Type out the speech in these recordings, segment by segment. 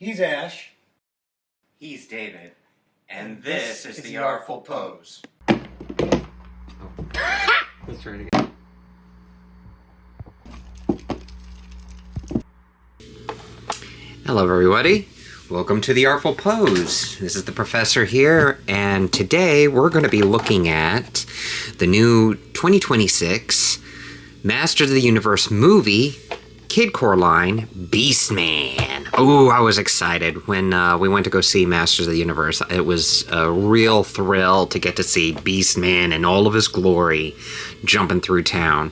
He's Ash. He's David. And this is the Artful Pose. Let's try it again. Hello everybody. Welcome to the Artful Pose. This is the professor here, and today we're going to be looking at the new 2026 Masters of the Universe movie Kidcore line, Beastman. Oh, I was excited when we went to go see Masters of the Universe. It was a real thrill to get to see Beastman in all of his glory jumping through town.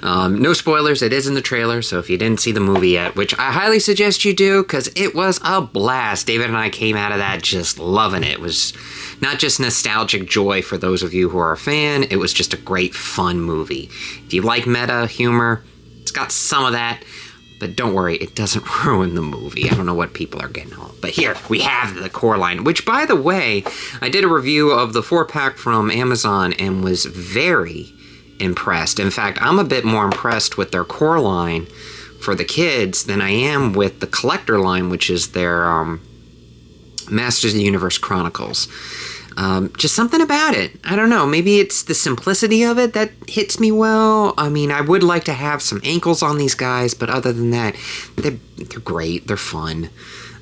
No spoilers, it is in the trailer, so if you didn't see the movie yet, which I highly suggest you do, because it was a blast. David and I came out of that just loving it. It was not just nostalgic joy for those of you who are a fan, it was just a great, fun movie. If you like meta humor, it's got some of that, but don't worry, it doesn't ruin the movie. I don't know what people are getting on. But here, we have the core line, which, by the way, I did a review of the 4-pack from Amazon and was very impressed. In fact, I'm a bit more impressed with their core line for the kids than I am with the collector line, which is their Masters of the Universe Chronicles. Just something about it. I don't know. Maybe it's the simplicity of it that hits me well. I mean, I would like to have some ankles on these guys, but other than that, they're great. They're fun.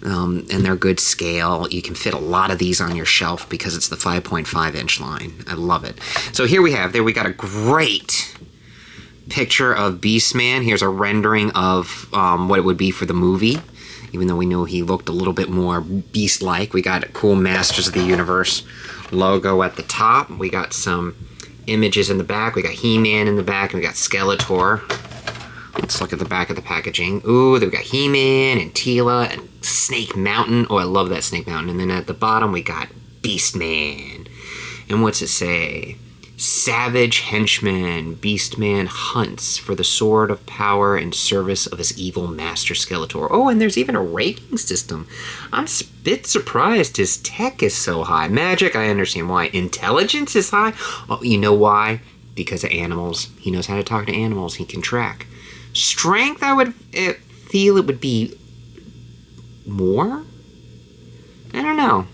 And they're good scale. You can fit a lot of these on your shelf because it's the 5.5 inch line. I love it. So here we got a great picture of Beastman. Here's a rendering of what it would be for the movie. Even though we knew he looked a little bit more beast-like. We got a cool Masters of the Universe logo at the top. We got some images in the back. We got He-Man in the back, and we got Skeletor. Let's look at the back of the packaging. Ooh, then we got He-Man and Teela and Snake Mountain. Oh, I love that Snake Mountain. And then at the bottom, we got Beastman. And what's it say? Savage henchman, Beastman hunts for the sword of power in service of his evil master Skeletor. Oh, and there's even a rating system. I'm a bit surprised his tech is so high. Magic, I understand why. Intelligence is high? Oh, you know why? Because of animals. He knows how to talk to animals. He can track. Strength, I would feel it would be more? I don't know.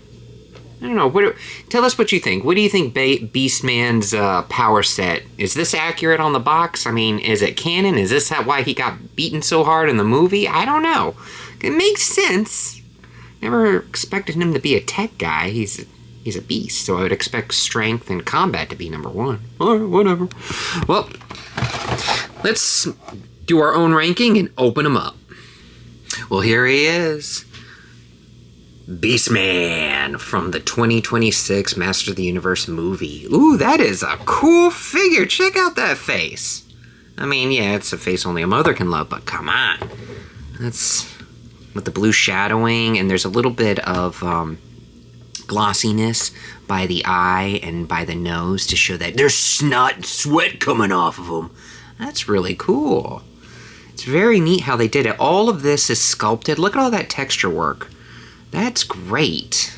Tell us what you think. What do you think Beastman's power set? Is this accurate on the box? I mean, is it canon? Is this why he got beaten so hard in the movie? I don't know. It makes sense. Never expected him to be a tech guy. He's a beast, so I would expect strength and combat to be number one. Or whatever. Well, let's do our own ranking and open him up. Well, here he is. Beastman from the 2026 Masters of the Universe movie. Ooh, that is a cool figure. Check out that face. I mean, yeah, it's a face only a mother can love, but come on. That's with the blue shadowing, and there's a little bit of glossiness by the eye and by the nose to show that there's snot and sweat coming off of them. That's really cool. It's very neat how they did it. All of this is sculpted. Look at all that texture work. That's great.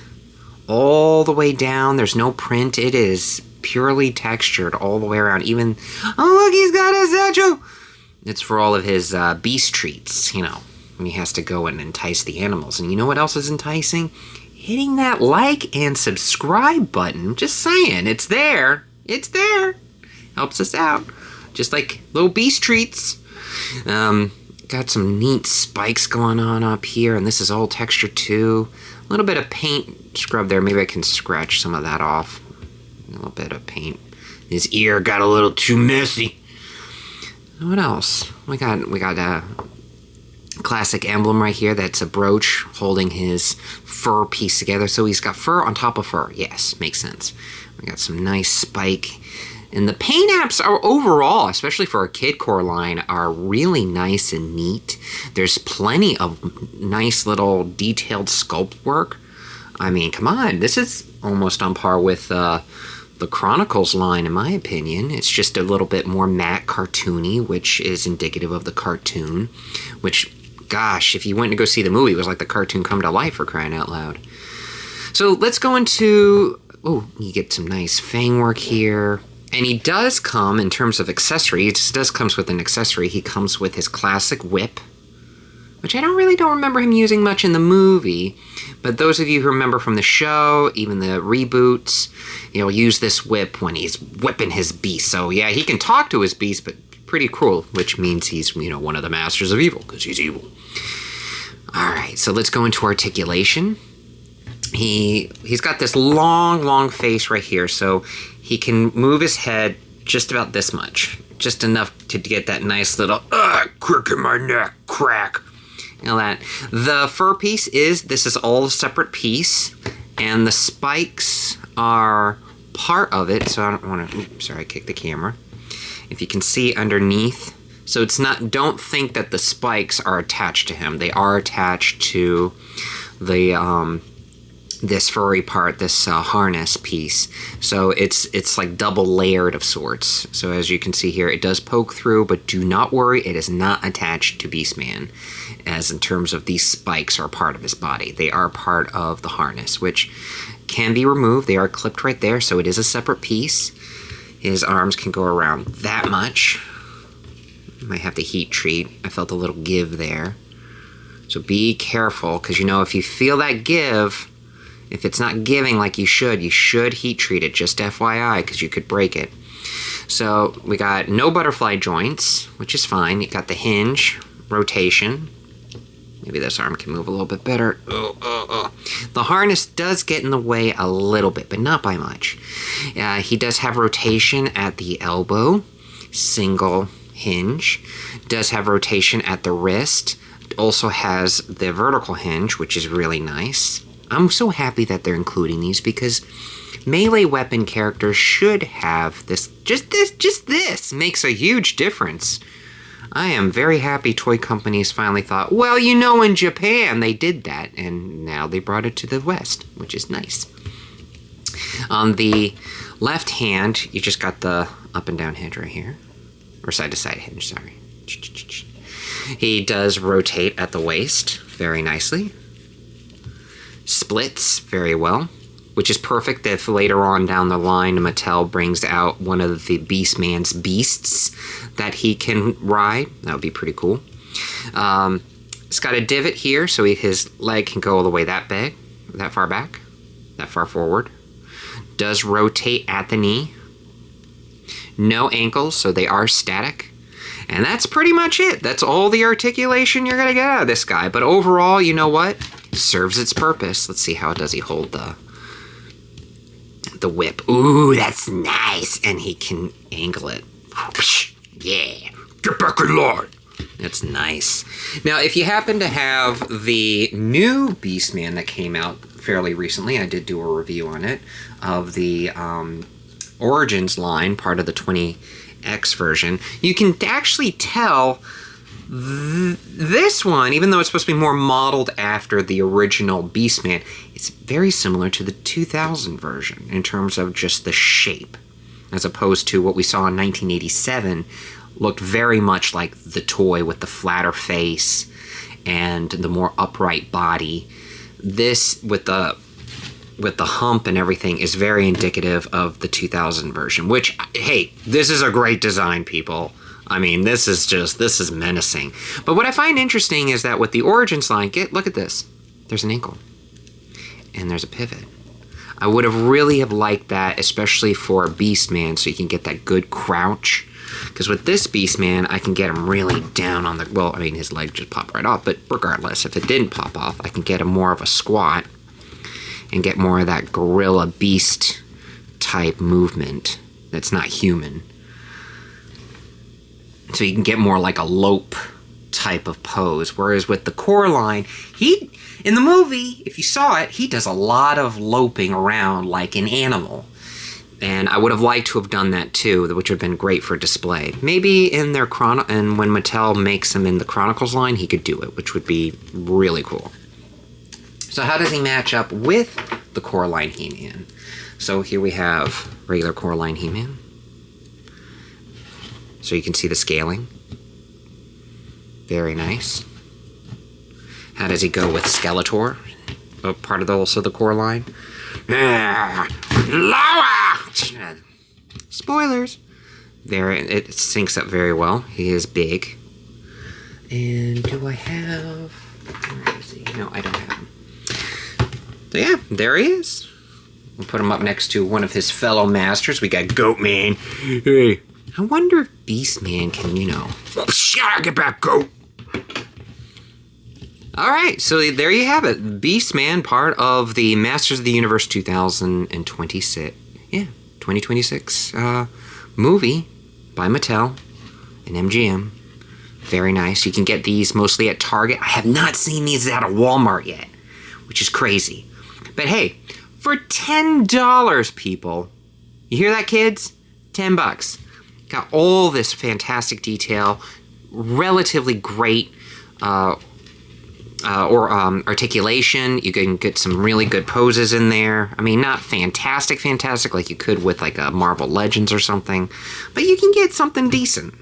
All the way down, there's no print. It is purely textured all the way around. Even, oh look, he's got a satchel. It's for all of his beast treats, you know, when he has to go and entice the animals. And you know what else is enticing? Hitting that like and subscribe button. Just saying, it's there. It's there. Helps us out. Just like little beast treats. Got some neat spikes going on up here, and this is all texture too. A little bit of paint scrub there. Maybe I can scratch some of that off. A little bit of paint. His ear got a little too messy. What else? We got a classic emblem right here. That's a brooch holding his fur piece together. So he's got fur on top of fur. Yes, makes sense. We got some nice spike. And the paint apps are overall, especially for a kid core line, are really nice and neat. There's plenty of nice little detailed sculpt work. I mean, come on, this is almost on par with the Chronicles line, in my opinion. It's just a little bit more matte cartoony, which is indicative of the cartoon. Which, gosh, if you went to go see the movie, it was like the cartoon come to life, for crying out loud. So let's go into... Oh, you get some nice fang work here. And he does come, in terms of accessory, he just comes with an accessory. He comes with his classic whip, which I don't remember him using much in the movie. But those of you who remember from the show, even the reboots, he'll use this whip when he's whipping his beast. So yeah, he can talk to his beast, but pretty cruel, which means he's, one of the masters of evil, because he's evil. Alright, so let's go into articulation. He's got this long face right here, so he can move his head just about this much. Just enough to get that nice little, crick in my neck, crack. That. The fur piece this is all a separate piece, and the spikes are part of it, so I don't want to, oops, sorry, I kicked the camera. If you can see underneath, so it's not, don't think that the spikes are attached to him. They are attached to the, this furry part, this harness piece. So it's like double layered of sorts. So as you can see here, it does poke through, but do not worry, it is not attached to Beastman, as in terms of these spikes are part of his body. They are part of the harness, which can be removed. They are clipped right there, so it is a separate piece. His arms can go around that much. Might have to heat treat. I felt a little give there. So be careful, because if you feel that give, if it's not giving like you should heat treat it, just FYI, because you could break it. So we got no butterfly joints, which is fine. You got the hinge, rotation. Maybe this arm can move a little bit better. The harness does get in the way a little bit, but not by much. He does have rotation at the elbow, single hinge. Does have rotation at the wrist. Also has the vertical hinge, which is really nice. I'm so happy that they're including these, because melee weapon characters should have this. Just this makes a huge difference. I am very happy toy companies finally thought, well, in Japan they did that, and now they brought it to the West, which is nice. On the left hand, you just got the up and down hinge right here. Or side to side hinge, sorry. He does rotate at the waist very nicely. Splits very well, which is perfect if later on down the line Mattel brings out one of the Beastman's beasts that he can ride. That would be pretty cool. It's got a divot here, so his leg can go all the way that far back, that far forward. Does rotate at the knee. No ankles, so they are static. And that's pretty much it. That's all the articulation you're going to get out of this guy. But overall, you know what? Serves its purpose. Let's see, how does he hold the whip. Ooh, that's nice. And he can angle it. Yeah. Get back in line. That's nice. Now, if you happen to have the new Beastman that came out fairly recently, I did do a review on it, of the Origins line, part of the 20X version, you can actually tell this one, even though it's supposed to be more modeled after the original Beastman, it's very similar to the 2000 version in terms of just the shape, as opposed to what we saw in 1987, looked very much like the toy with the flatter face and the more upright body. This, with the hump and everything, is very indicative of the 2000 version, which, hey, this is a great design, people. I mean, this is menacing. But what I find interesting is that with the Origins line, look at this. There's an ankle. And there's a pivot. I would have really liked that, especially for a Beastman, so you can get that good crouch. Because with this Beastman, I can get him really down on the, well, I mean, his leg just popped right off, but regardless, if it didn't pop off, I can get him more of a squat and get more of that gorilla beast type movement that's not human. So you can get more like a lope type of pose. Whereas with the core line, in the movie, if you saw it, he does a lot of loping around like an animal. And I would have liked to have done that too, which would have been great for display. Maybe in their and when Mattel makes him in the Chronicles line, he could do it, which would be really cool. So how does he match up with the core line He-Man? So here we have regular core line He-Man. So you can see the scaling. Very nice. How does he go with Skeletor? Part of also the core line. Spoilers. There, it syncs up very well. He is big. And do I have Where is he? No, I don't have him. So yeah, there he is. We'll put him up next to one of his fellow masters. We got Goatman. Hey, I wonder if Beastman can, get back, Goat. All right, so there you have it. Beastman, part of the Masters of the Universe 2026 movie by Mattel and MGM. Very nice. You can get these mostly at Target. I have not seen these out of Walmart yet, which is crazy. But hey, for $10, people. You hear that, kids? $10. Got all this fantastic detail, relatively great articulation. You can get some really good poses in there. I mean, not fantastic like you could with like a Marvel Legends or something, but you can get something decent.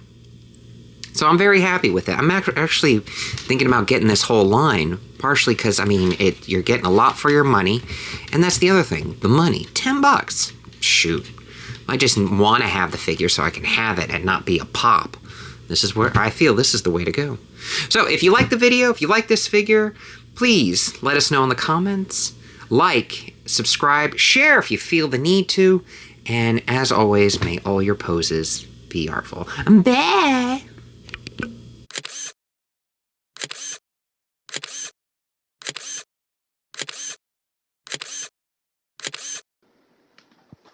So I'm very happy with it. I'm actually thinking about getting this whole line, partially because, I mean, you're getting a lot for your money, and that's the other thing, the money. $10. Shoot. I just want to have the figure so I can have it and not be a pop. This is where I feel this is the way to go. So if you like the video, if you like this figure, please let us know in the comments. Like, subscribe, share if you feel the need to. And as always, may all your poses be artful. Bye!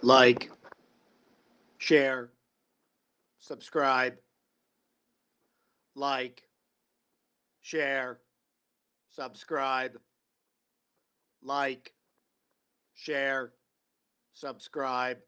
Like, share, subscribe, like, share, subscribe, like, share, subscribe.